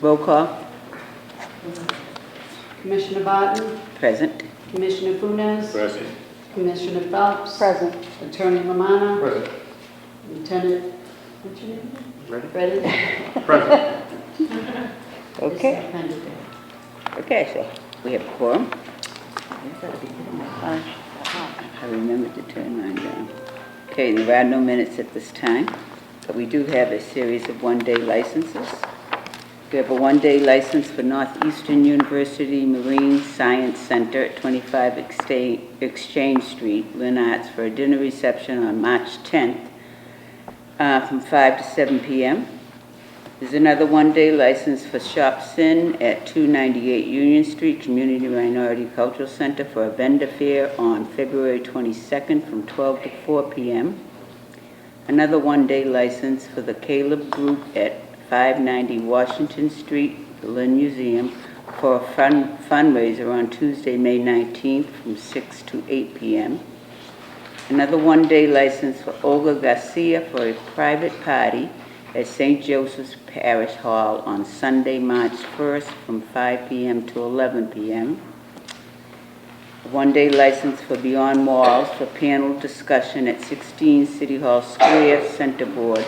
Roll call. Commissioner Barton, Present. Commissioner Funes, Present. Commissioner Phelps, Present. Attorney Romano, Present. Lieutenant, what's your name? Ready? Ready? Present. Okay. It's kind of there. Okay, so we have a quorum. I remembered to turn mine down. Okay, there are no minutes at this time, but we do have a series of one-day licenses. We have a one-day license for Northeastern University Marine Science Center at 25 Exchange Street, Lynn Arts, for a dinner reception on March 10th from 5 to 7 p.m. There's another one-day license for Shop Sin at 298 Union Street, Community Minority Cultural Center, for a vendor fair on February 22nd from 12 to 4 p.m. Another one-day license for the Caleb Group at 590 Washington Street, the Lynn Museum, for a fundraiser on Tuesday, May 19th from 6 to 8 p.m. Another one-day license for Olga Garcia for a private party at St. Joseph's Parish Hall on Sunday, March 1st from 5 p.m. to 11 p.m. A one-day license for Beyond Walls for panel discussion at 16 City Hall Square Center Board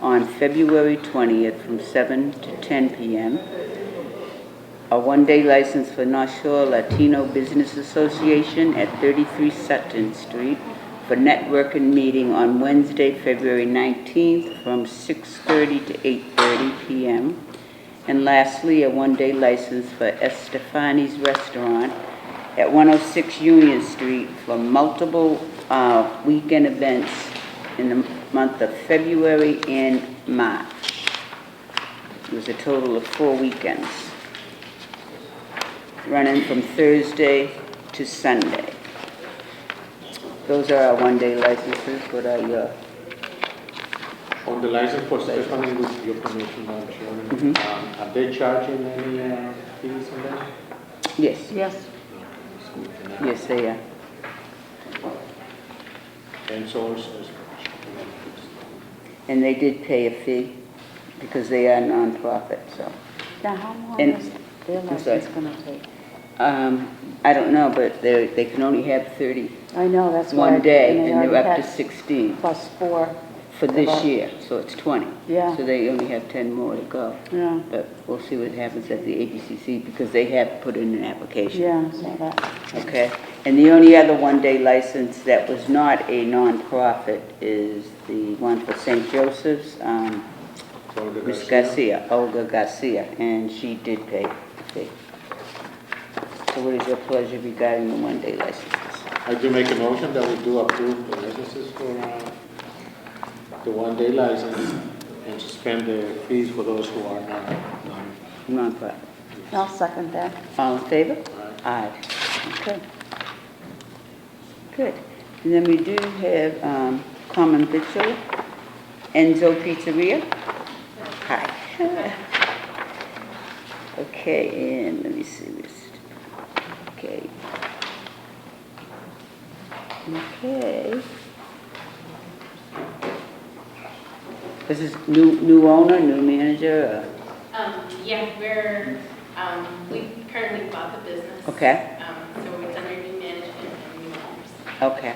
on February 20th from 7 to 10 p.m. A one-day license for North Shore Latino Business Association at 33 Sutton Street for networking meeting on Wednesday, February 19th from 6:30 to 8:30 p.m. And lastly, a one-day license for Estefani's Restaurant at 106 Union Street for multiple weekend events in the month of February and March. It was a total of 4 weekends, running from Thursday to Sunday. Those are our one-day licenses. What are your? On the license for Stephanie, with your permission, Madam Chairman, are they charging any fees on that? Yes. Yes. Yes, they are. And so And they did pay a fee because they are non-profit, so. Now, how long And- is their I'm sorry. license going to take? I don't know, but they can only have 30 I know, that's why. one day, they and they're already up to had 16 Plus 4. for this About- year, so it's 20. Yeah. So they only have 10 more to go. Yeah, But we'll see what happens at the ABCC because they have put in an application. yeah, I saw that. Okay, and the only other one-day license that was not a non-profit is the one for St. Joseph's, Miss Garcia, Olga Garcia, and she did pay the fee. So what is your pleasure regarding the one-day licenses? I do make a motion that we do approve the licenses for the one-day license and suspend the fees for those who are not. Non-profit. I'll second that. All in favor? Aye. Okay. Good. And then we do have common victual, Enzo Pizzeria. Hi. Okay, and let me see this. Okay. Okay. This is new owner, new manager, Yeah, we currently bought the business. okay, So it's under new management and new owners. okay.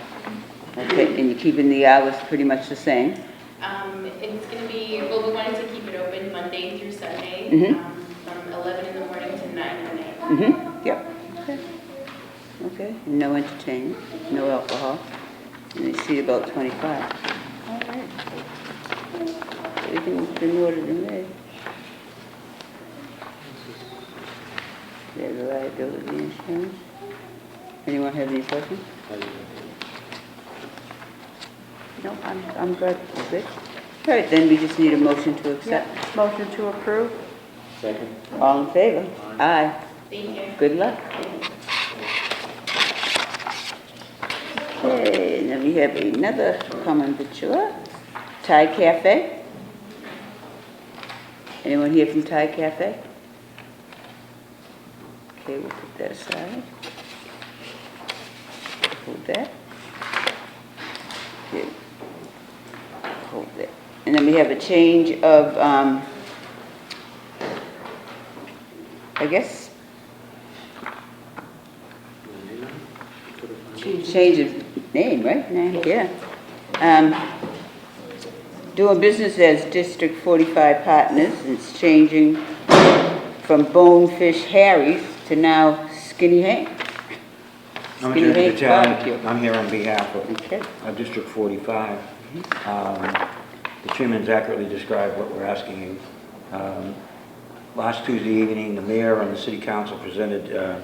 Okay, and you're keeping the hours pretty much the same? It's going to be, well, we wanted to keep it open Monday through Sunday, Mhm. from 11 in the morning to 9 at night. Mm-hmm, yep. Okay. Okay, no entertainment, no alcohol, and they see about 25. All right. Everything's been ordered and made. There's liability insurance. Anyone have any questions? No, I'm good. You good? All right, then we just need a motion to accept. Yeah, motion to approve? Second. All in favor? Aye. Thank you. Good luck. Okay, and then we have another common victualler, Thai Cafe. Anyone here from Thai Cafe? Okay, we'll put that aside. Hold that. Okay. Hold that. And then we have a change of I guess, Change. change of name, right? Name, yeah. Doing business as District 45 Partners, it's changing from Bonefish Harry's to now Skinny Hank. I'm Skinny Attorney Hank's Barbecue. Patel. I'm here on behalf Okay. of District 45. The chairman's accurately described what we're asking you. Last Tuesday evening, the mayor and the city council presented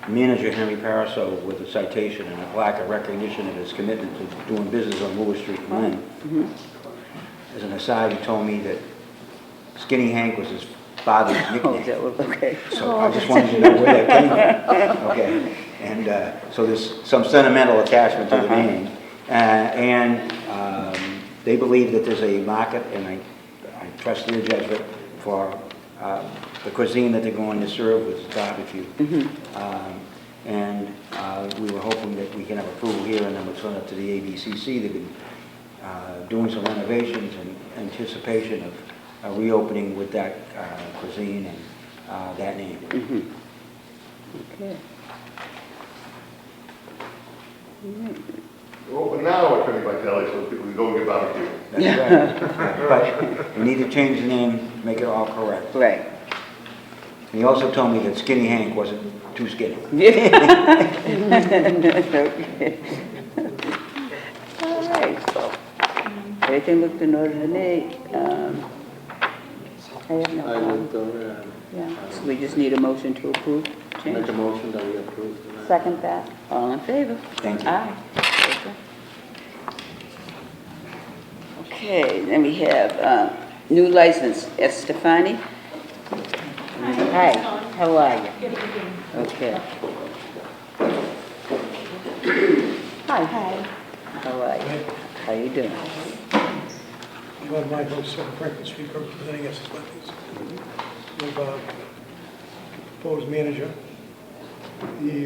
manager Henry Paraso with a citation and a plaque of recognition of his commitment to doing business on Lewis Street in Lynn. As an aside, he told me that Skinny Hank was his father's Oh, nickname. is that what, okay. So I just wanted to know where that came from. Okay, and so there's some sentimental attachment to the name. They believe that there's a market, and I trust their judgment, for the cuisine that they're going to serve with barbecue. We were hoping that we can have approval here, and then we'll send it to the ABCC. They've been doing some renovations in anticipation of reopening with that cuisine and that name. Okay. Well, but now Attorney Vitale, so people can go and get barbecue. That's right. But we need to change the name, make it all correct. Right. And he also told me that Skinny Hank wasn't too skinny. Okay. All right, so, everything looked in order to me. I have no I problem. would Yeah, so we just need a motion to approve make a change. motion that we approve tonight. Second that. All in favor? Thank you. Aye. Okay, then we have new license, Estefani. Hi, how are you? Okay, Hi. Hi. how are you? How you doing? John Michael, 7 Franklin Street, representing us as witness. We've proposed manager. The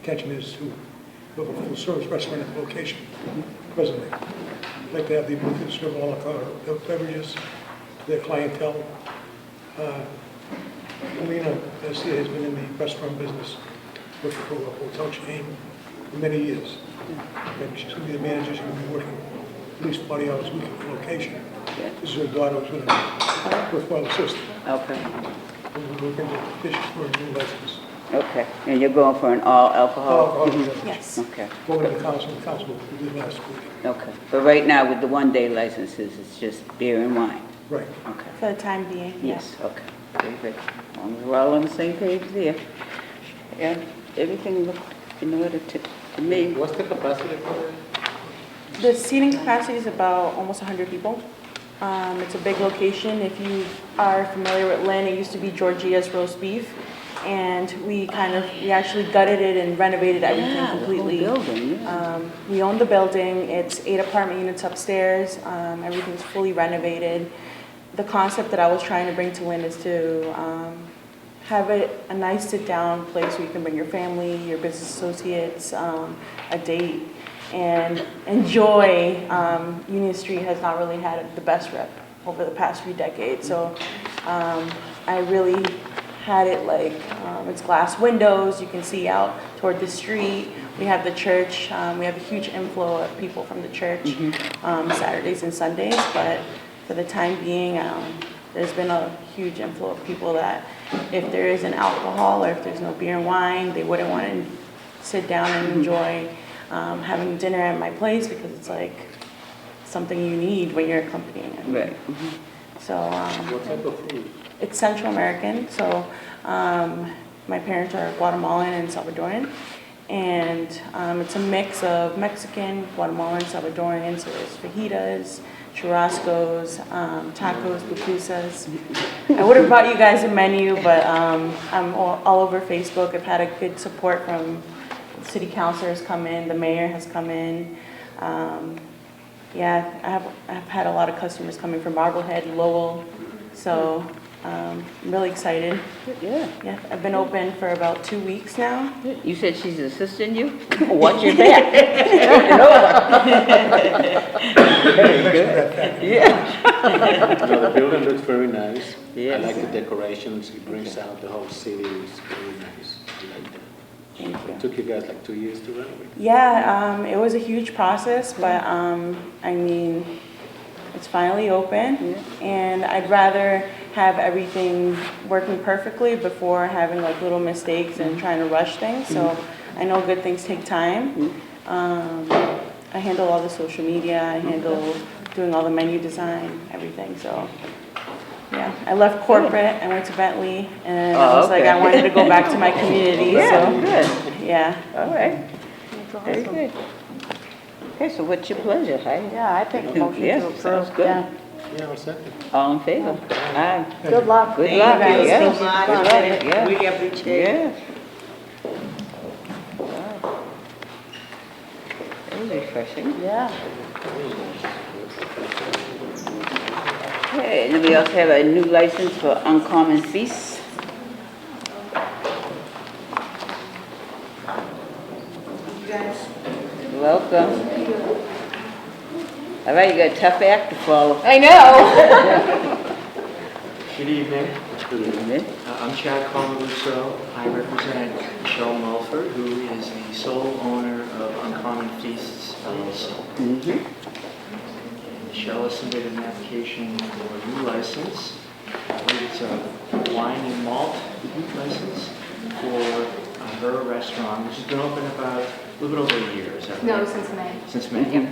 intention is to have a full-service restaurant at the location presently. I'd like to have the ability to serve all our beverages to their clientele. Alina Garcia has been in the restaurant business, working for a hotel chain for many years. And she's going to be the manager. She's going to be working at least 40 hours a week at the location. This is her daughter who's going to be worthwhile assistant. Okay, We're looking at petitions for a new license. okay, and you're going for an all alcohol? Yes. Okay, Going to the council we did last week. okay, but right now with the one-day licenses, it's just beer and wine? Right. Okay. For the time being, Yes, okay, very good. As long as we're all on the same page there. Yeah, everything looked in order to me. What's the capacity for that? The seating capacity is about almost 100 people. It's a big location. If you are familiar with Lynn, it used to be Georgia's roast beef. And we actually gutted it and renovated everything Yeah, completely. the whole building, yeah. We own the building. It's 8 apartment units upstairs. Everything's fully renovated. The concept that I was trying to bring to Lynn is to have a nice sit-down place where you can bring your family, your business associates, a date, and enjoy. Union Street has not really had the best rep over the past few decades, so I really had it like, it's glass windows, you can see out toward the street. We have the church, we have a huge inflow of people from the church, Saturdays and Sundays, but for the time being, there's been a huge inflow of people that if there isn't alcohol or if there's no beer and wine, they wouldn't want to sit down and enjoy having dinner at my place, because it's like something you need when you're accompanying it. Right. So What type of food? it's Central American, so my parents are Guatemalan and Salvadoran, and it's a mix of Mexican, Guatemalan, Salvadoran, so there's fajitas, churrascos, tacos, pupusas. I would have brought you guys a menu, but I'm all over Facebook. I've had a good support from city councilors come in, the mayor has come in. Yeah, I've had a lot of customers coming from Marblehead, Lowell, so I'm really excited. Yeah. Yeah, I've been open for about 2 weeks now. You said she's assisting you? Watch your back. Turn it over. Very good. Yeah. No, the building looks very nice. Yes. I like the decorations, it brings out the whole city, it's very nice. I like that. Thank you. It took you guys like 2 years to renovate? Yeah, it was a huge process, but I mean, it's finally open, and I'd rather have everything working perfectly before having like little mistakes and trying to rush things. So I know good things take time. I handle all the social media, I handle doing all the menu design, everything, so. Yeah, I left corporate, I went to Bentley, and I was like, I wanted to go back to my community, Yeah, so. good. Yeah. All right, That's very awesome. good. Okay, so what's your pleasure, Heidi? Yeah, I think a motion Yeah, to approve. sounds good. Yeah. Yeah, I'll second. All in favor? Aye. Good luck. Good Thank luck, you guys. yeah. Thank you. Good luck, yeah. Really appreciate it. Yeah. Wow. Very refreshing. Yeah. Okay, and then we also have a new license for Uncommon Feasts. Welcome. All right, you got a tough act to follow. I know. Good evening. Good evening. I'm Chad Comaluso. I represent Michelle Mulford, who is the sole owner of Uncommon Feasts LLC. Michelle has submitted an application for a new license. I believe it's a wine and malt license for her restaurant, which has been open about a little bit over a year. Is that No, right? since May. Since May. Yep.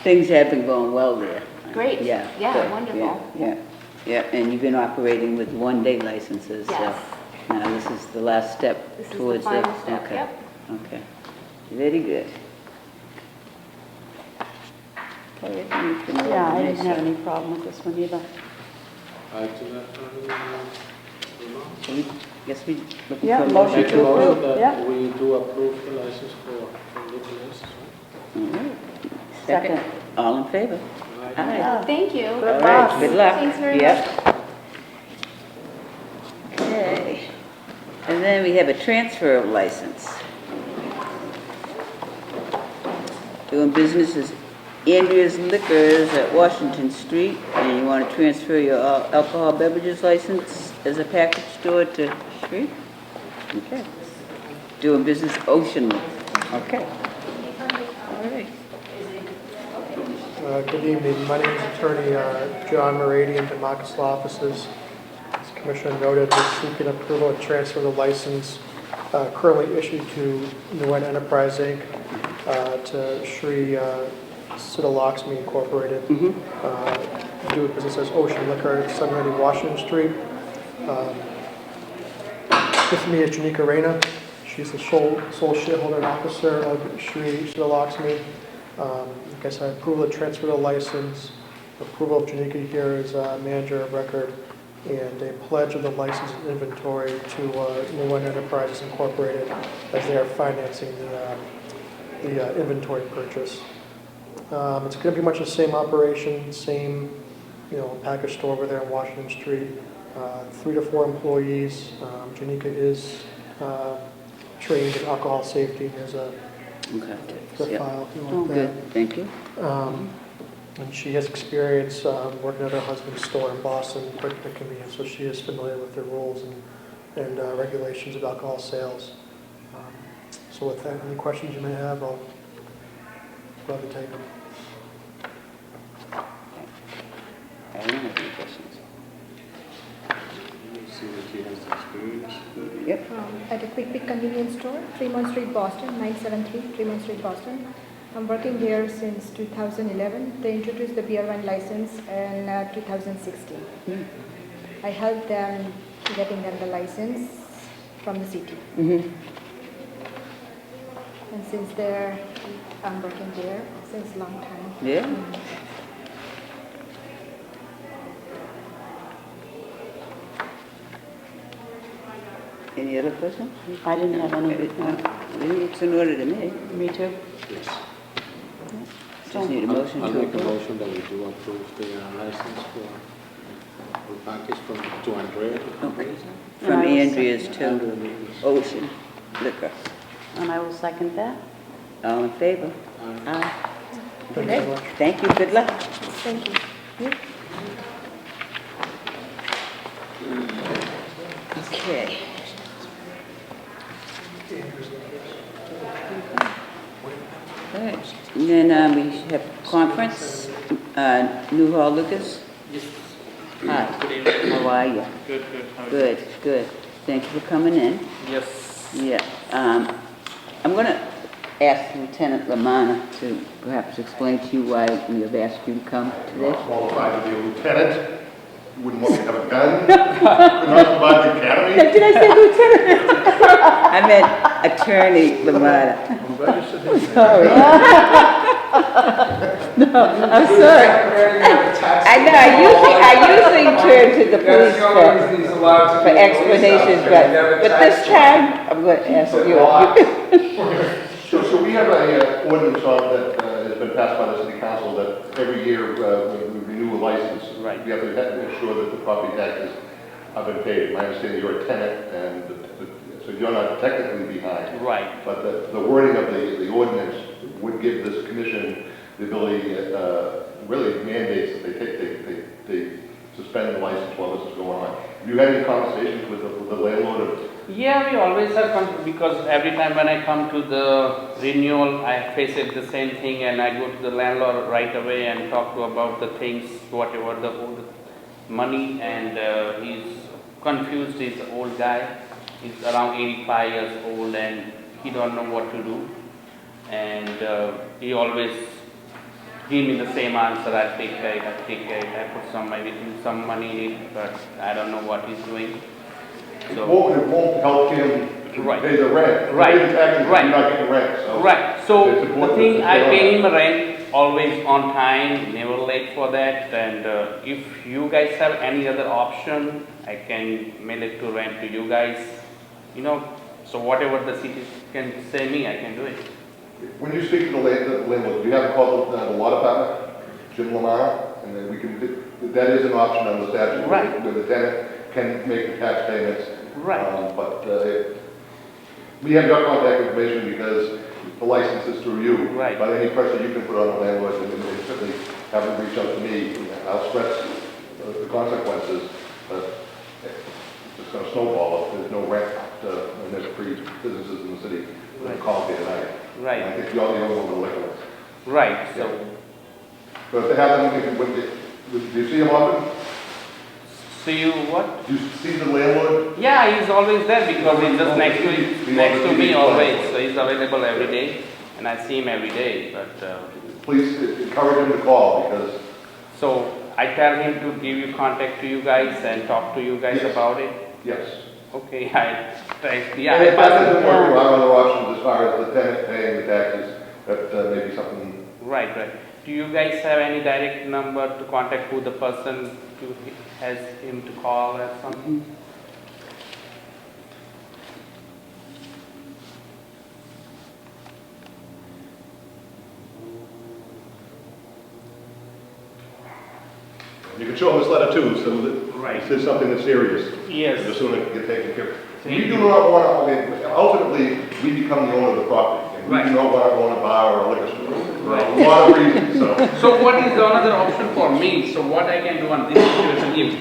Things have been going well there. Great. Yeah. Yeah, good, wonderful. Yeah, and you've been operating with one-day licenses, so. Yes. Now, this is the last step This is the towards the. final step, Okay. yep. Okay, very good. Okay, you can Yeah, I organize didn't have that. any problem with this one either. Add to that, So we, guess we. looking Yeah, for a motion Make a to motion approve, yeah. that we do approve the license for liquor license, right? All right. Second, all in favor? Aye. Thank you. All right, good luck. Thanks very Yep. Okay, and then we have a transfer of license. Doing business as Andrea's Liquors at Washington Street, and you want to transfer your alcohol beverages license as a package store to Street? Okay. Doing business Ocean Liquor. Okay. All right. Good evening. My name is Attorney John Moradian, Democracy Law Offices. As the Commissioner noted, we're seeking approval to transfer the license currently issued to New Ed Enterprise, Inc. To Shri Siddha Lakshmi Incorporated. Do business as Ocean Liquor at 790 Washington Street. With me is Janika Reyna. She's the sole shareholder and officer of Shri Siddha Lakshmi. Like I said, approval to transfer the license, approval of Janika here as manager of record, and a pledge of the license and inventory to New Ed Enterprises Incorporated as they are financing the inventory purchase. It's going to be much the same operation, same package store over there on Washington Street. 3 to 4 employees. Janika is trained in alcohol safety. There's a Okay. the Yep. file if you Oh, want that. good, thank you. And she has experience working at her husband's store in Boston, quick to convenience, so she is familiar with the rules and regulations of alcohol sales. So with that, any questions you may have, I'll gladly take them. I don't have any questions. See that she has experience. Yep. At a quick pick convenience store, Tremont Street, Boston, 973 Tremont Street, Boston. I'm working here since 2011. They introduced the beer wine license in 2016. I helped them getting them the license from the city. And since there, I'm working there since a long time. Yeah? Any other questions? I didn't have any. It's in order to me. Me too. Yes. Just need a motion I'll to make a approve. motion that we do approve the license for package to Andrea. Okay. And From I will Andrea's Andrea to Means. Ocean Liquor. And I will second that. All in favor? Aye. Thank you Okay, so much. thank you, good luck. Thank you. Okay. Alright, and then we have conference, Newhall Lucas. Yes. Hi, how are you? Good, good. How are you? Good. Thank you for coming in. Yes. Yeah, I'm going to ask Lieutenant Lamana to perhaps explain to you why we have asked you to come today. Not qualified to be a lieutenant. Wouldn't want me to have a gun. Could not survive the academy. Did I say lieutenant? I meant attorney Lamana. I'm glad you said that. Sorry. No, I'm sorry. I know, I usually turn to the police for explanations, but this time, I'm going to ask you. So we have a ordinance on that has been passed by the city council that every year when we renew a license, Right. we have to make sure that the property taxes have been paid. My understanding, you're a tenant, and so you're not technically behind. Right. But the wording of the ordinance would give this commission the ability, really mandates that they suspend the license while this is going on. Have you had any conversations with the landlord of? Yeah, we always have, because every time when I come to the renewal, I face it the same thing, and I go to the landlord right away and talk to about the things, whatever the old money, and he's confused. He's an old guy. He's around 85 years old, and he don't know what to do. And he always give me the same answer. I'll take care. I put some money in it, but I don't know what he's doing. It won't help him to Right. pay the rent. Right. Pay the taxes, Right. you're not getting rent, so. Right, so It's the important thing, to I stay on pay that. him rent always on time, never late for that, and if you guys have any other option, I can mail it to rent to you guys, so whatever the city can say me, I can do it. When you speak to the landlord, do you have a call to the law department, Jim Lamar, and then we can, that is an option on the statute. Right. Where the tenant can make the tax payments. Right. But we have your contact information because the license is through you. Right. But any pressure you can put on the landlord, and they certainly have them reach out to me, I'll stress the consequences, but it's going to snowball if there's no rent, and there's free businesses in the city. Right. Call it tonight. Right. I think you're the only one with a liquor license. Right, so, But if they have them, do you see them often? see you what? Do you see the landlord? Yeah, he's always there because he's just next to me always, so he's available every day, and I see him every day, but. Please encourage him to call because. So I tell him to give you contact to you guys and talk to you guys Yes. about it? Yes. Okay, yeah. And if that doesn't work, there are other options as far as the tenant paying the taxes, that may be something. Right. Do you guys have any direct number to contact who the person has him to call or something? You can show him this letter too, so that Right. this is something that's serious. Yes. The sooner it can get taken care of. Thank We you. do not want to, ultimately, we become the owner of the property. And Right. we do not want to own a bar or a liquor store. For Right. a lot of reasons, so. So what is another option for me? So what I can do on this situation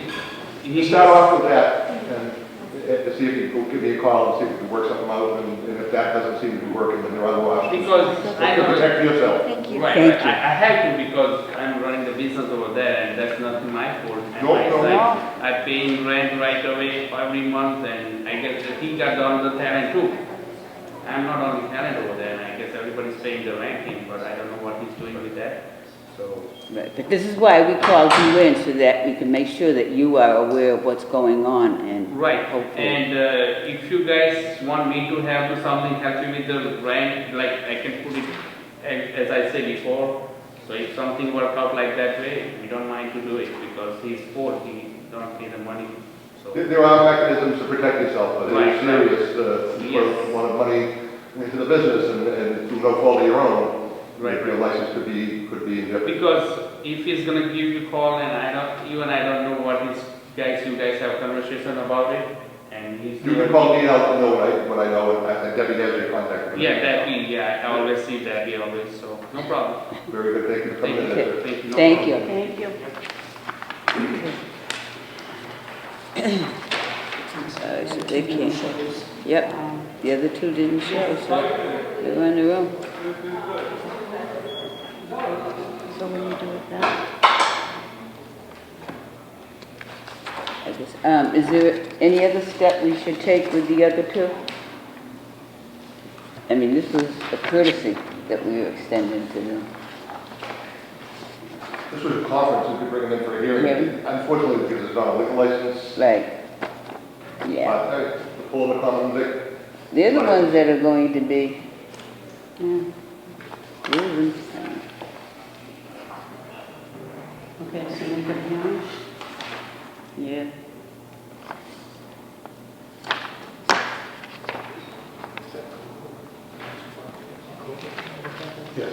You start off with that and to see if you can give me a call and see if we can work something out. And if that doesn't seem to be working, then there are other options. Because I To know. protect yourself. Thank you. Right, Thank right. you. I have to because I'm running the business over there and that's not my fault. And No, my no. side, I pay him rent right away every month and I guess he got the tenant too. I'm not on the tenant over there and I guess everybody's paying the renting, but I don't know what he's doing with that. So, Right, but this is why we called you in, so that we can make sure that you are aware of what's going on and. right, Hopefully. and if you guys want me to have something help you with the rent, like I can put it, as I said before, so if something work out like that way, we don't mind to do it because he's poor, he don't pay the money, so. There are mechanisms to protect yourself, but it Right, is serious to Yes. put a lot of money into the business and through no fault of your own. Right. Your license could be in jeopardy. Because if he's gonna give you call and I don't know what you guys have conversation about it, And he's. You can call me and I'll know what I know, and Debbie has your contact. Yeah, Debbie, yeah, I always see Debbie always, so, no problem. Very good, thank you for coming in. Thank you. No Thank problem. you. So they can't. Yep, the other two didn't show, so they were on their own. So what do you do with that? I guess, is there any other step we should take with the other two? I mean, this was a courtesy that we were extending to them. This was a conference, you could bring them in for a hearing. Unfortunately, because it's not a liquor license. Right. Yeah. The pull of the common vic. They're the ones that are going to be, yeah, losing. Okay, so we put hearing? Yeah. Yes.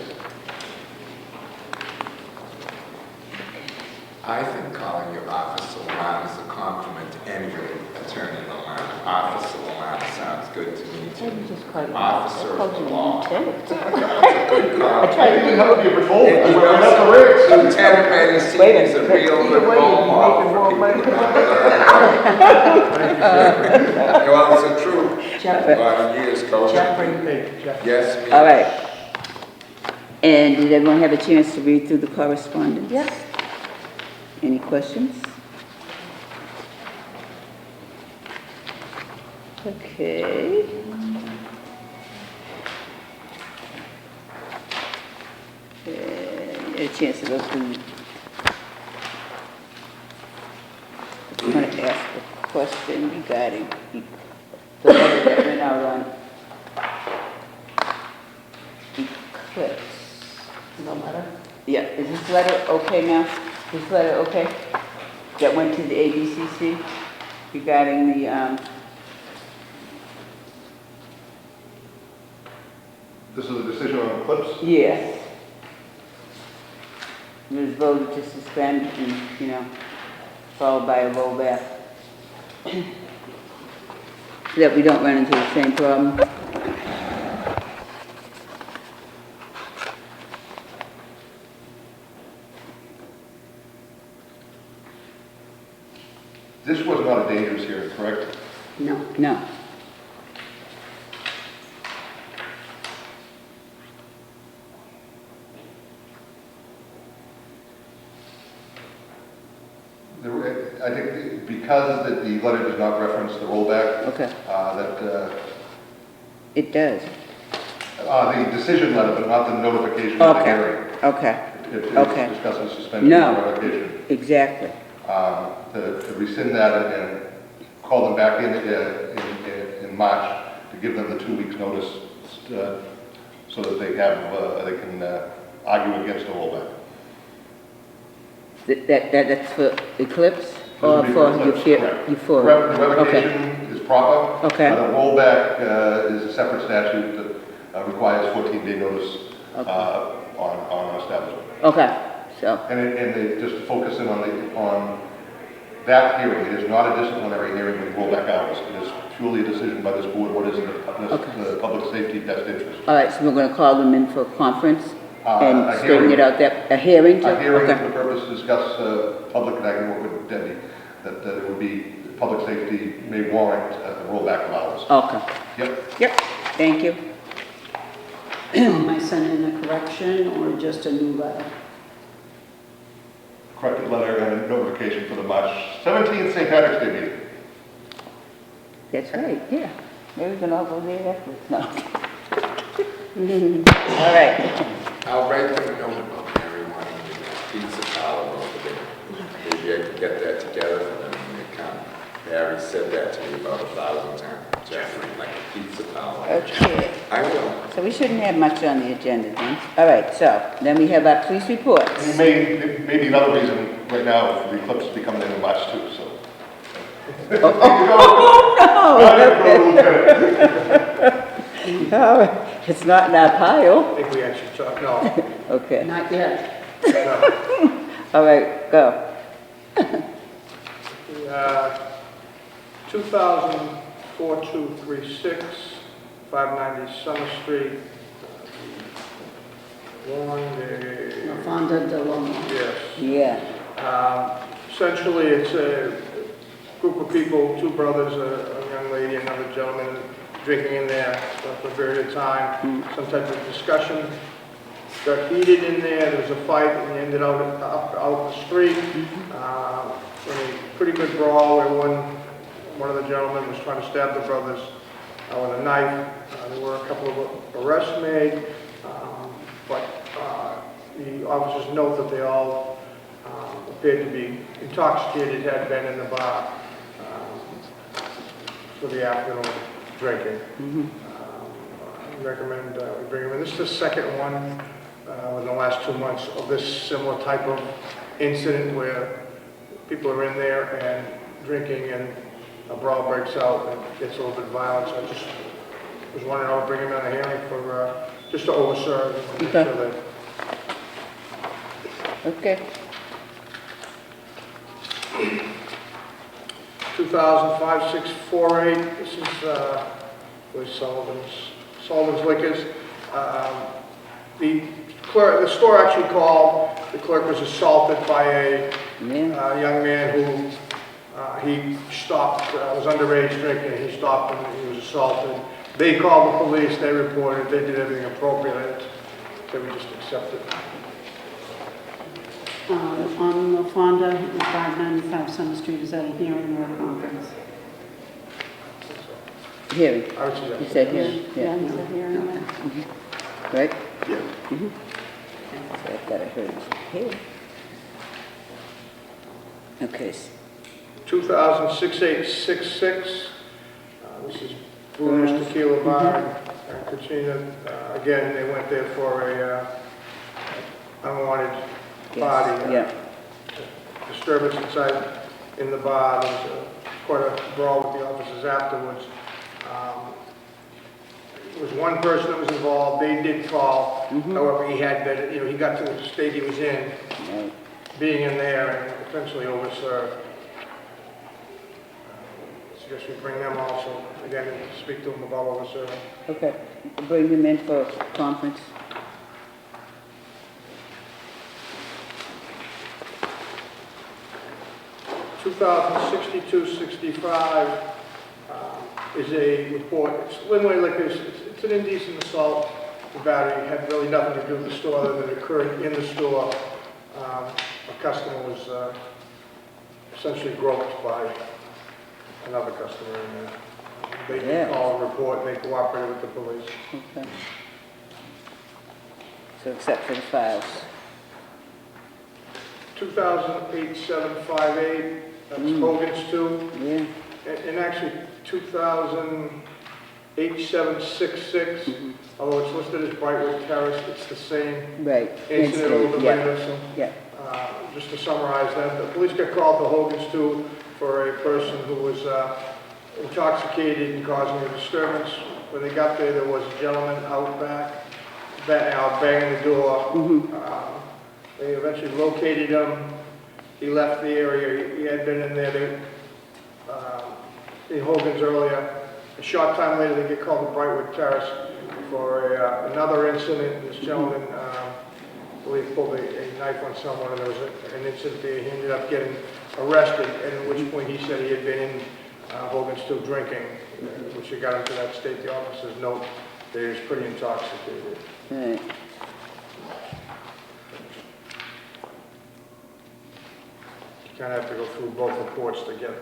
I think calling you Officer Lamont is a compliment to any attorney Lamont. Officer Lamont sounds good to me too. Just call you. Officer of the law. Lieutenant. Good call. I didn't have to be a patrol. And you know, Lieutenant Macy is a real good role model for people who want to learn. Well, it's a true. A lot of years coaching. Yes, me. All right. And did everyone have a chance to read through the correspondence? Yes. Any questions? Okay. A chance to go through. I'm going to ask a question regarding the letter that went out on Eclipse. No letter? Yeah, is this letter okay now? This letter okay? That went to the ABCC regarding the, This is a decision on Eclipse? yes. It was voted to suspend and, you know, followed by a rollback. So that we don't run into the same problem. This was not a dangerous hearing, correct? No. No. I think because the letter does not reference the rollback, Okay. It does. The decision letter, but not the notification of the Okay. hearing. Okay. It Okay. discusses suspension No. or revocation. Exactly. To rescind that and call them back in March to give them the 2 weeks notice so that they can argue against the rollback. That's for Eclipse or This for would be correct. Euphoria? The revocation is proper. Okay. The rollback is a separate statute that requires 14-day notice on establishment. Okay, so, And they just focus in on that hearing. It is not a disciplinary hearing with rollback hours. It is purely a decision by this board what is in the public safety best interest. all right, so we're going to call them in for a conference and A straighten it hearing. out, a hearing? A hearing Okay. for the purpose to discuss public, and I can work with Debbie, that it would be, public safety may warrant a rollback of hours. Okay. Yep. Thank you. Am I sending a correction or just a new letter? Corrected letter and a notification for the March 17th St. Patrick's Day meeting. That's right, yeah. Maybe we can all go there afterwards. No. All right. I'll write them a note about everyone in the pizza parlor over there. Maybe I can get that together for them when they come. Barry said that to me about 1,000 times. Jeffrey, like a pizza parlor. Okay. I will. So we shouldn't have much on the agenda then. All right, so then we have our police reports. And maybe another reason right now for the eclipse to be coming in March too, so. All right. It's not in our pile. I think we actually talked, no. Okay. Not yet. All right, go. 204236, 590 Summer Street. Fonda de Loma. Yes. Yeah. Essentially, it's a group of people, two brothers, a young lady, another gentleman, drinking in there for a period of time. Some type of discussion got heated in there. There was a fight, and it ended out the street. In a pretty good brawl where one of the gentlemen was trying to stab the brothers with a knife. There were a couple of arrests made, but the officers note that they all appeared to be intoxicated, had been in the bar for the afternoon drinking. I recommend we bring them in. This is the second one in the last 2 months of this similar type of incident where people are in there and drinking and a brawl breaks out and gets a little bit violent. So I just was wondering how to bring them in a hearing for just to overserve and make sure that. Okay. 2005-648, this is with Sullivan's Liquors. The store actually called. The clerk was assaulted by a young man who he stopped, was underage drinking. He stopped and he was assaulted. They called the police, they reported, they did everything appropriate. So we just accepted it. On La Fonda, 595 Summer Street, is that a hearing or a conference? Hearing. I would say that. You said hearing? Yeah, it's a hearing. Right? Yeah. So I've got to hear here. Okay. 2006-866, this is Bruno's Tequila Bar and Katrina. Again, they went there for a unwanted party. Disturbance inside in the bar. There was quite a brawl with the officers afterwards. There was one person that was involved. They did call. However, he had been, he got to the state he was in, being in there and essentially overserved. Suggest we bring them also, again, and speak to them about overserving. Okay. Bring them in for conference. Uh, 2062-65 is a report. It's Linway Liquors. It's an indecent assault. The battery had really nothing to do with the store other than it occurred in the store. A customer was essentially groped by another customer in there. They did call and report and they cooperated with the police. Okay. So except for the files. 2008-758, that's Hogan's 2. Yeah. And actually 2008-766, although it's listed as Brightwood Terrace, it's the same incident a little bit later. So, just to summarize that, the police got called to Hogan's 2 for a person who was intoxicated and causing a disturbance. When they got there, there was a gentleman out back, banging the door. They eventually located him. He left the area. He had been in there in Hogan's earlier. A short time later, they get called to Brightwood Terrace for another incident. This gentleman, I believe, pulled a knife on someone, and there was an incident there. He ended up getting arrested, and at which point he said he had been in Hogan's still drinking, which he got into that state. The officers note that he was pretty intoxicated. Right. You kind of have to go through both reports together.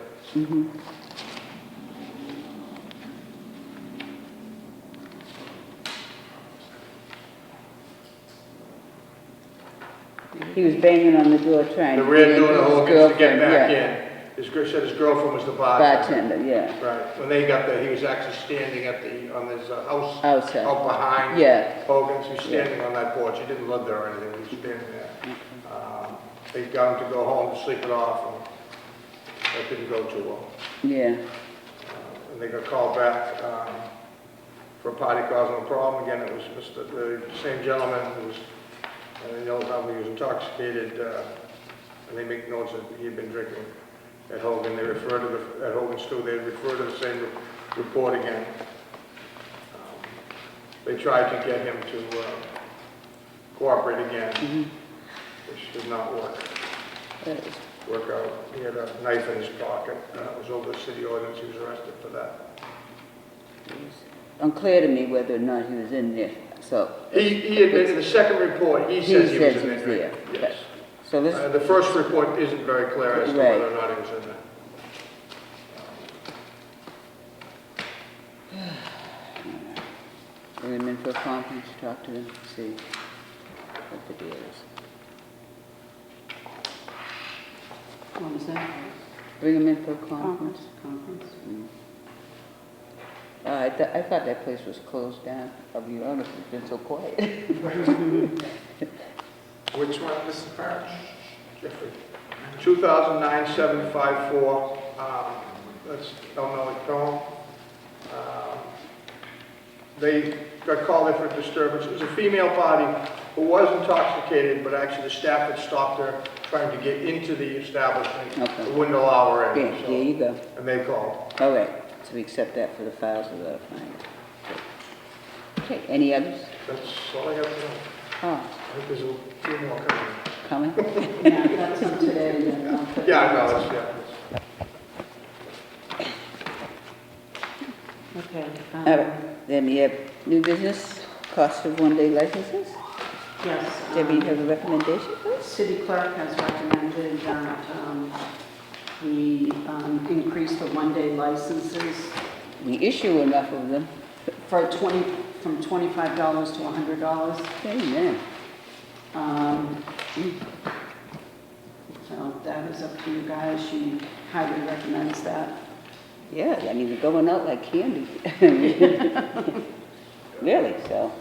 He was banging on the door trying The to rear get door into to his Hogan's to get girlfriend, back in. His said his girlfriend was the bartender. Right. When they got there, he was actually standing on his house Outside. out behind Hogan's. He was standing on that porch. He didn't live there or anything. He was standing there. They got him to go home to sleep it off, and that didn't go too well. And they got called back for a party causing a problem. Again, it was the same gentleman who was, they know how he was intoxicated, and they make notes that he had been drinking at Hogan. They refer to at Hogan's too, they refer to the same report again. They tried to get him to cooperate again, which did not work out. He had a knife in his pocket. It was over the city ordinance. He was arrested for that. Unclear to me whether or not he was in there, so. He admitted, the second report, he says he was in says there. he's Yes. So let's, The first report isn't very clear as to Right. whether or not he was in there. bring him in for a conference, talk to them, see what the deal is. What was that? Bring him in for a conference. Conference. I thought that place was closed down. I'll be honest, it's been so quiet. Which one, Mrs. Parrish? Jeffrey. 2009-754, that's Elmore Cone. They got called in for a disturbance. It was a female party who was intoxicated, but actually the staff had stopped her trying to get into the establishment. Okay. They wouldn't allow her in. Yeah, so- there you go. And they called. All right, so we accept that for the files of the findings. Okay, any others? That's all I have to know. Oh, I think there's a few more coming. coming? Yeah, that's on today. Yeah, I know, that's, yeah. Okay. All right, then we have new business, cost of one-day licenses. Yes. Debbie, you have a recommendation, please? City clerk has recommended that we increase the one-day licenses We issue enough of them. from $25 to $100. Amen. So that is up to you guys. She highly recommends that. Yeah, I mean, they're going out like candy. Really, so,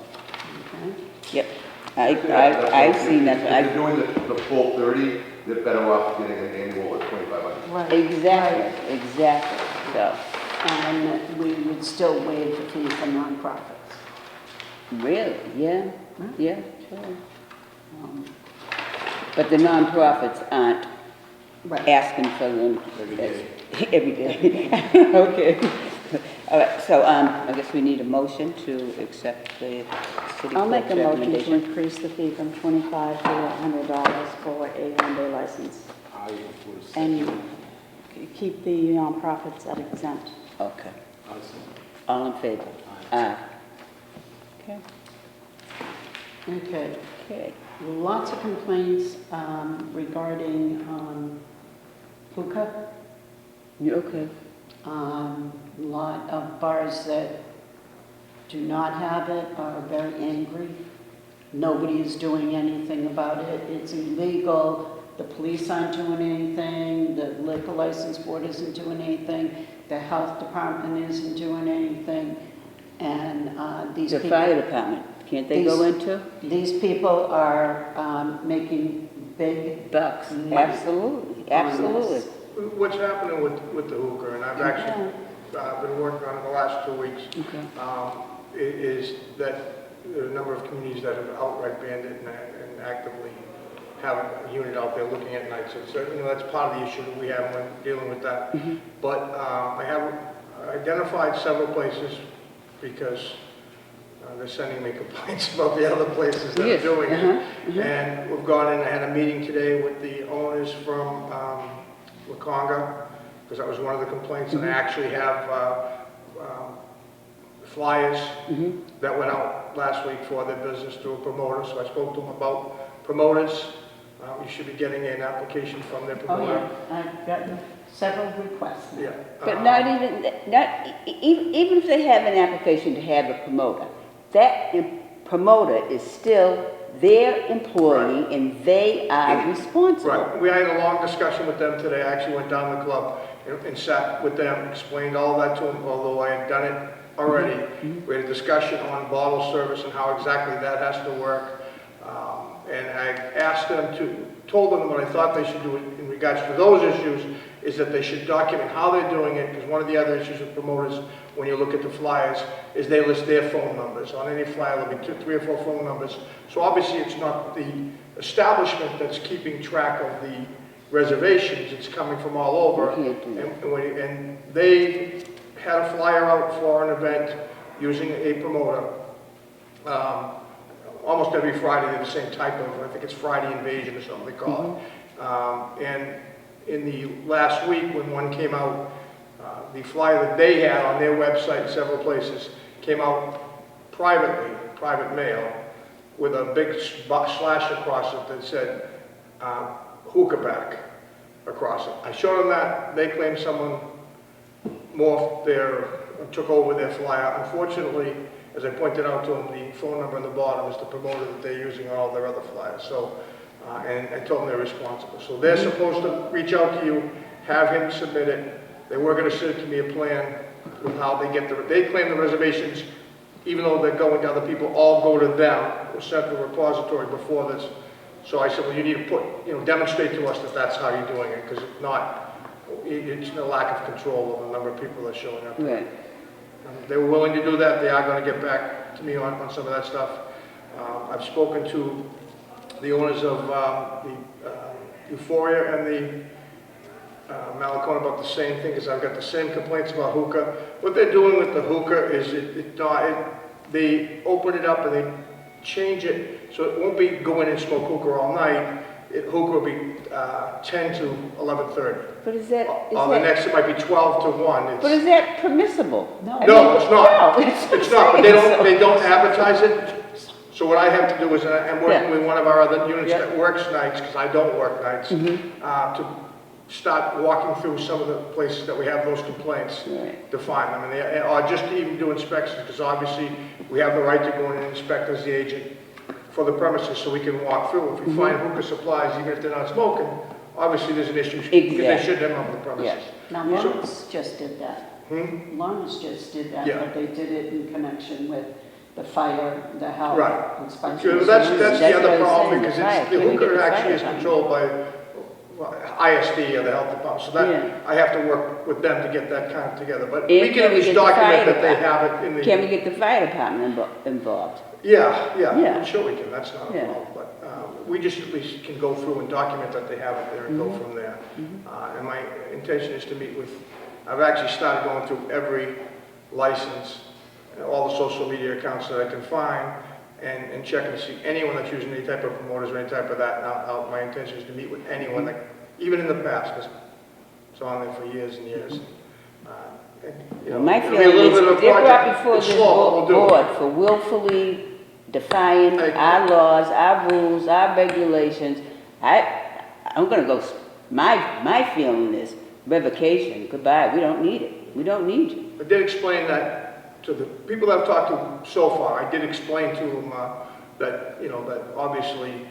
Okay. yep. I've seen that. If they're doing the full 30, they're better off getting an annual at $2,500. Right. Exactly, so, And we would still waive the fee for nonprofits. really, yeah, sure. But the nonprofits aren't Right. asking for them. Every day. Every day. Okay. All right, so, I guess we need a motion to accept the city I'll make a clerk's motion to recommendation. increase the fee from $25 to $100 for a one-day license. I would say. And keep the nonprofits at exempt. Okay, I'll say. all in favor? Aye. Okay, Okay. okay. Lots of complaints regarding hookah. You okay? Lot of bars that do not have it are very angry. Nobody is doing anything about it. It's illegal. The police aren't doing anything. The liquor license board isn't doing anything. The health department isn't doing anything. And these The people... fire department, can't they go into? These people are making big Bucks, money absolutely, on absolutely. this. What's happening with the hookah, and I've actually been working on it the last 2 weeks, Okay. is that there are a number of communities that have outright banned it and actively have a unit out there looking at nights. So, that's part of the issue that we have when dealing with that. But I have identified several places because they're sending me complaints about the other places that are doing it. And we've gone in, I had a meeting today with the owners from Wakonga, because that was one of the complaints, and I actually have flyers that went out last week for their business through a promoter, so I spoke to them about promoters. You should be getting an application from their Oh, promoter. yeah, I've gotten several requests now. Yeah. But not even if they have an application to have a promoter, that promoter is still their employee and they are responsible. Right, we had a long discussion with them today. I actually went down to the club and sat with them, explained all that to them, although I had done it already. We had a discussion on bottle service and how exactly that has to work. And I asked them told them what I thought they should do in regards to those issues is that they should document how they're doing it, because one of the other issues with promoters, when you look at the flyers, is they list their phone numbers. On any flyer, there'll be 3 or 4 phone numbers. So obviously it's not the establishment that's keeping track of the reservations, it's coming from all over. And they had a flyer out for an event using a promoter. Almost every Friday, they're the same type of, I think it's Friday Invasion or something they call it. And in the last week, when one came out, the flyer that they had on their website in several places came out privately, private mail, with a big slash across it that said, hookah back across it. I showed them that. They claimed someone morphed took over their flyer. Unfortunately, as I pointed out to them, the phone number on the bottom is the promoter that they're using on all their other flyers. So, and I told them they're responsible. So they're supposed to reach out to you, have him submit it. They were going to send to me a plan with how they get they claim the reservations, even though they're going to other people, all go to them, or central repository before this. So I said, well, you need to demonstrate to us that that's how you're doing it, because if not, it's a lack of control of the number of people that are showing up. Right. They were willing to do that. They are going to get back to me on some of that stuff. I've spoken to the owners of the Euphoria and the Malacona about the same thing, because I've got the same complaints about hookah. What they're doing with the hookah is they open it up and they change it so it won't be go in and smoke hookah all night. Hookah will be 10 to 11:30. But is that... the next it might be 12 to 1. But is that permissible? No, it's not. No, it's not, but they don't advertise it. So what I have to do is, I'm working with one of our other units that works nights, because I don't work nights, to start walking through some of the places that we have those complaints to find them. Or just to even do inspections, because obviously we have the right to go in and inspect as the agent for the premises so we can walk through. If we find hookah supplies, even if they're not smoking, obviously there's an issue because they shouldn't have them on the premises. Now, Lawrence just did that. Lawrence just did that, but they did it in connection with the fire, the health inspection. So that's the other problem, because the hookah actually is controlled by ISD or the health department. So that I have to work with them to get that kind of together. But we can at least document that they have it in the... Can we get the fire department involved? Yeah, I'm sure we can. That's not a problem. But we just at least can go through and document that they have it there and go from there. And my intention is to meet with... I've actually started going through every license, all the social media accounts that I can find, and check and see anyone that's using any type of promoters or any type of that. Now, my intention is to meet with anyone that, even in the past, because it's on there for years and years. My feeling is if they're brought before this board for willfully defying our laws, our rules, our regulations, I'm going to go, my feeling is revocation, goodbye, we don't need it. We don't need you. I did explain that to the people that I've talked to so far. I did explain to them that, that obviously,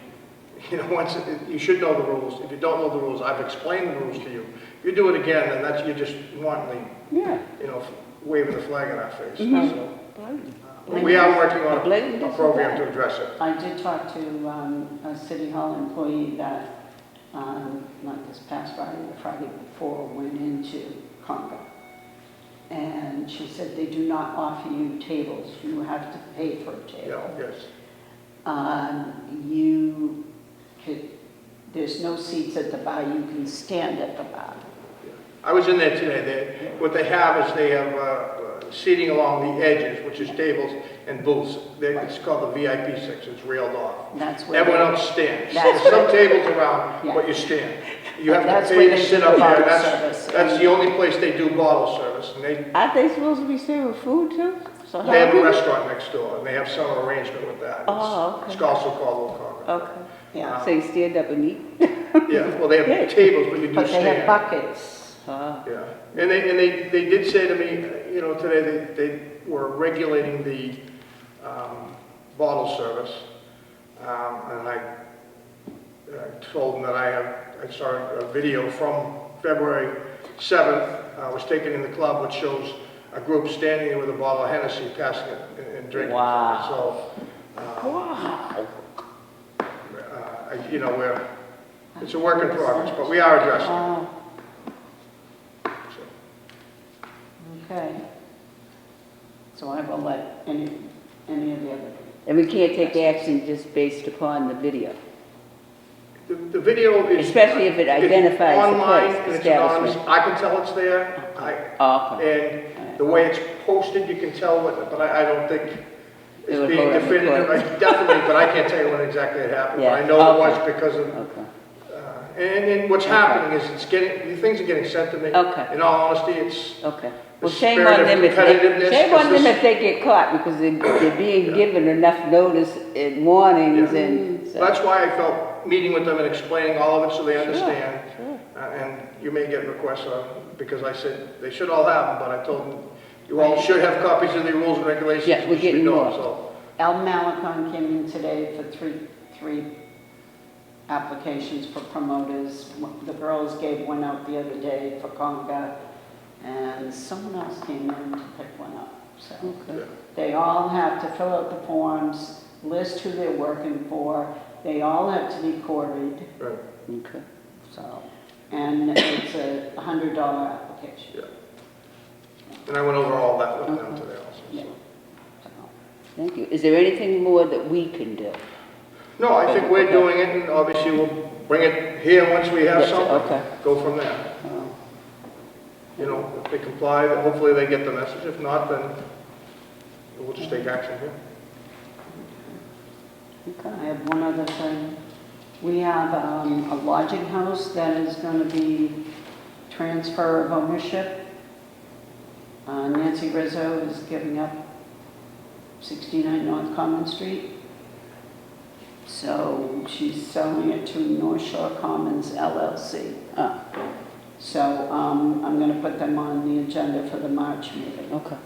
once you should know the rules. If you don't know the rules, I've explained the rules to you. If you do it again, then you're just wantonly, waving the flag in our face. So, we are working on a program to address it. I did talk to a City Hall employee that, not this past Friday, the Friday before, went into Concord. And she said they do not offer you tables. You have to pay for a table. There's no seats at the bar. You can stand at the bar. I was in there today. What they have is they have seating along the edges, which is tables and booths. It's called the VIP section. It's railed off. Everyone else stands. There's some tables around, but you stand. You have to pay to sit up there. That's the only place they do bottle service. And aren't they supposed to be serving food too? So they have a restaurant next door, and they have some arrangement with that. Okay. It's also called Old Concord. Okay. Yeah. So you stand up and eat? Well, they have tables, but you do stand. But they have buckets. Yeah. And they did say to me, today they were regulating the bottle service, and I told them that I saw a video from February 7th, was taken in the club, which shows a group standing there with a bottle of Hennessy, passing it and drinking. Wow. So, it's a work in progress, but we are addressing it. Okay. So I will let any of the other... And we can't take action just based upon the video? The video is. Especially if it identifies the online place, and it's establishment. anonymous. I can tell it's there. Oh, okay. And the way it's posted, you can tell, but I don't think It it's would being hold up the definitive. court. Definitely, but I can't tell you when exactly it happened. Yeah, But I know it was okay. because of, Okay. and what's happening is these things are getting sent to me. Okay. In all honesty, it's Okay. the Well, shame spirit on of them if competitiveness. shame on them this- if they get caught because they're being given enough notice and warnings Yeah. and so. That's why I felt meeting with them and explaining all of it so they understand. Sure. And you may get requests because I said they should all have them, but I told them you all should have copies of the rules and regulations. Yeah, we're You should getting know, more. so. Al Malicon came in today for three applications for promoters. The girls gave one out the other day for Conga, and someone else came in to pick one up. So Okay. they all have to fill out the forms, list who they're working for. They all have to be quarried. Right. Okay. So, and it's a $100 application. Yeah. And I went over all that with them today also. Yeah. So. Thank you. Is there anything more that we can do? No, I think we're doing it, and obviously we'll bring it here once we have Yes, something. okay. Go from there. You know, if they comply, then hopefully they get the message. If not, then we'll just take action here. I have one other thing. We have a lodging house that is going to be transfer of ownership. Nancy Rizzo is giving up 69 North Common Street. So she's selling it to North Shore Commons LLC. So I'm going to put them on the agenda for the March meeting. Okay.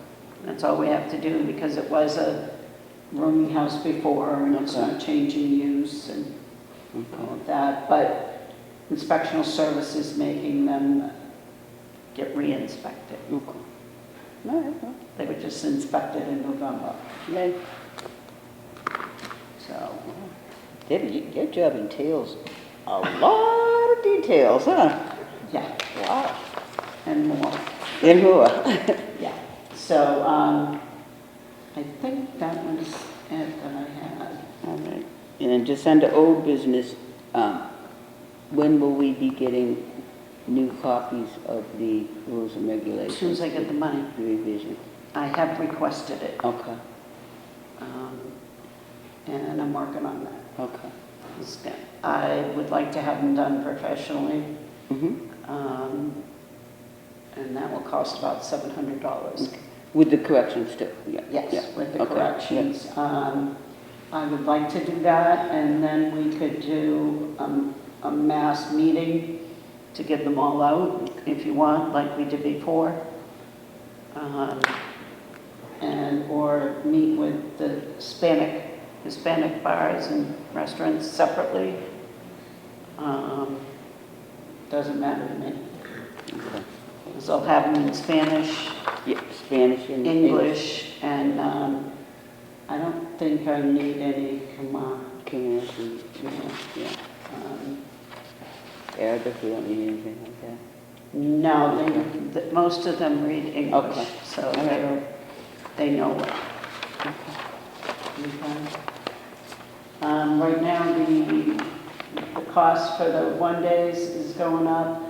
That's all we have to do because it was a rooming house before and it's not changing use and all of that. But inspectional services making them get re-inspected. Okay. All right. They were just inspected in November. Right. So, Debbie, your job entails a lot of details, huh? yeah, Wow. and more. And more. Yeah. So, I think that was it that I had. All right. And then just under old business, when will we be getting new copies of the rules and regulations? As soon as I get the money. The revision. I have requested it. Okay. And I'm working on that. Okay. I would like to have them done professionally. Mm-hmm. And that will cost about $700. Okay. With the corrections too? Yeah. Yes, Yeah. with the Okay. corrections. I would like to do that, and then we could do a mass meeting to get them all out, if you want, like we did before. Or meet with the Hispanic bars and restaurants separately. Doesn't matter to me. Okay. Because I'll have them in Spanish, Yeah, Spanish and English, and I don't think I need any Canadian, yeah. Arabic, we don't need anything like that. No, most of them read English, Okay. so All right. they know it. Right now, the cost for the 1 days is going up.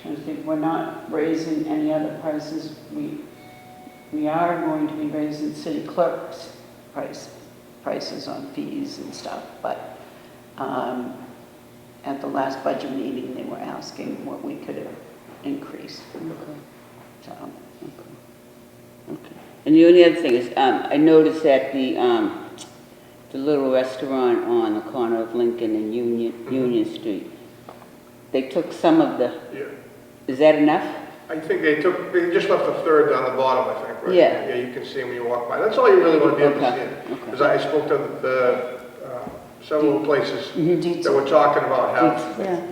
I think we're not raising any other prices. We are going to be raising city clerks' prices on fees and stuff, but at the last budget meeting, they were asking what we could increase. Okay. So, Okay. And the only other thing is, I noticed that the little restaurant on the corner of Lincoln and Union Street, they took some of the, Yeah. is that enough? I think they just left the third down the bottom, I think, right? Yeah. Yeah, you can see them when you walk by. That's all you really want to be able to Okay. see. Okay. Because I spoke to several places Mm-hmm. that were talking about how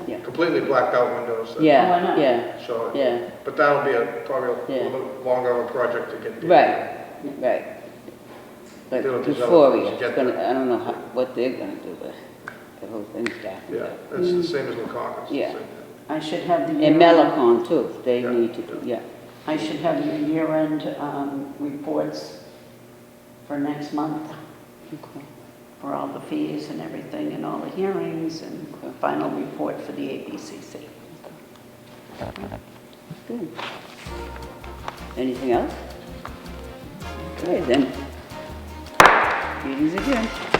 Yeah. completely blacked out windows. Yeah, why not? yeah, So, yeah. but that'll be probably a Yeah. little bit longer of a project to get. Right. But They'll develop Euphoria, once you it's get gonna, there. I don't know what they're gonna do, but the whole thing's darkened Yeah, up. that's the same as McConkers. Mm-hmm. Yeah. I should have the And year-end, Melicon too, they Yeah, need to, do. Yeah. I should have your year-end reports for next month. Okay. for all the fees and everything, and all the hearings, and a final report for the ABCC. Good. Anything else? Okay, then. Meeting's adjourned.